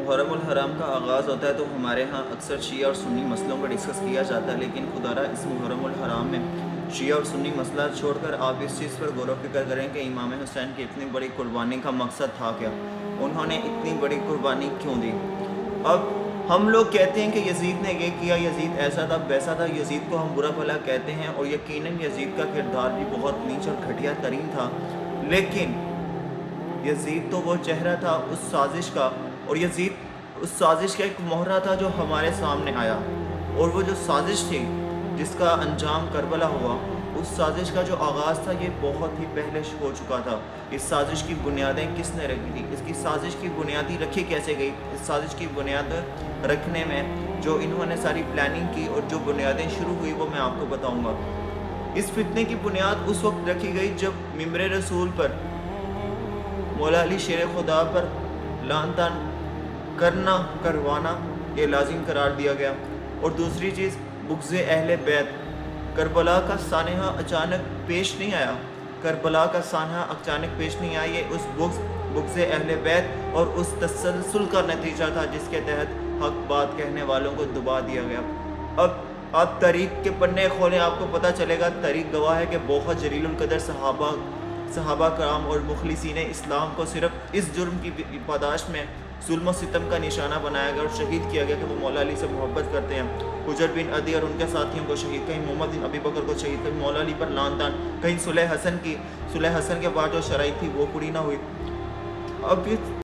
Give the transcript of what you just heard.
محرم الحرام کا آغاز ہوتا ہے تو ہمارے ہاں اکثر شیعہ اور سنی مسئلوں کو ڈسکس کیا جاتا ہے، لیکن خدا را اس محرم الحرام میں شیعہ اور سنی مسئلہ چھوڑ کر آپ اس چیز پر غور و فکر کریں کہ امام حسین کی اتنی بڑی قربانی کا مقصد تھا کیا، انہوں نے اتنی بڑی قربانی کیوں دی۔ اب ہم لوگ کہتے ہیں کہ یزید نے یہ کیا، یزید ایسا تھا ویسا تھا، یزید کو ہم برا بھلا کہتے ہیں، اور یقیناً یزید کا کردار بھی بہت نیچ اور گھٹیا ترین تھا، لیکن یزید تو وہ چہرہ تھا اس سازش کا، اور یزید اس سازش کا ایک مہرہ تھا جو ہمارے سامنے آیا، اور وہ جو سازش تھی جس کا انجام کربلا ہوا، اس سازش کا جو آغاز تھا یہ بہت ہی پہلے ہو چکا تھا۔ اس سازش کی بنیادیں کس نے رکھی تھی، اس کی سازش کی بنیادی رکھی کیسے گئی، اس سازش کی بنیاد رکھنے میں جو انہوں نے ساری پلاننگ کی اور جو بنیادیں شروع ہوئی وہ میں آپ کو بتاؤں گا۔ اس فتنے کی بنیاد اس وقت رکھی گئی جب ممبر رسول پر مولا علی شیر خدا پر لعن طعن کروانا یہ لازم قرار دیا گیا، اور دوسری چیز بغض اہل بیت۔ کربلا کا سانحہ اچانک پیش نہیں آیا، کربلا کا سانحہ اچانک پیش نہیں آیا، یہ اس بغض اہل بیت اور اس تسلسل کا نتیجہ تھا جس کے تحت حق بات کہنے والوں کو دبا دیا گیا۔ اب آپ تاریخ کے پنے کھولیں، آپ کو پتہ چلے گا، تاریخ گواہ ہے کہ بہت جلیل القدر صحابہ کرام اور مخلصین اسلام کو صرف اس جرم کی پاداش میں ظلم و ستم کا نشانہ بنایا گیا اور شہید کیا گیا کہ وہ مولا علی سے محبت کرتے ہیں۔ حجر بن عدی اور ان کے ساتھیوں کو شہید، کہیں محمد بن ابی بکر کو شہید، کہیں مولا علی پر لعن طعن، کہیں صلح حسن کے بعد جو شرائط تھی وہ پوری نہ ہوئی۔ اب یہ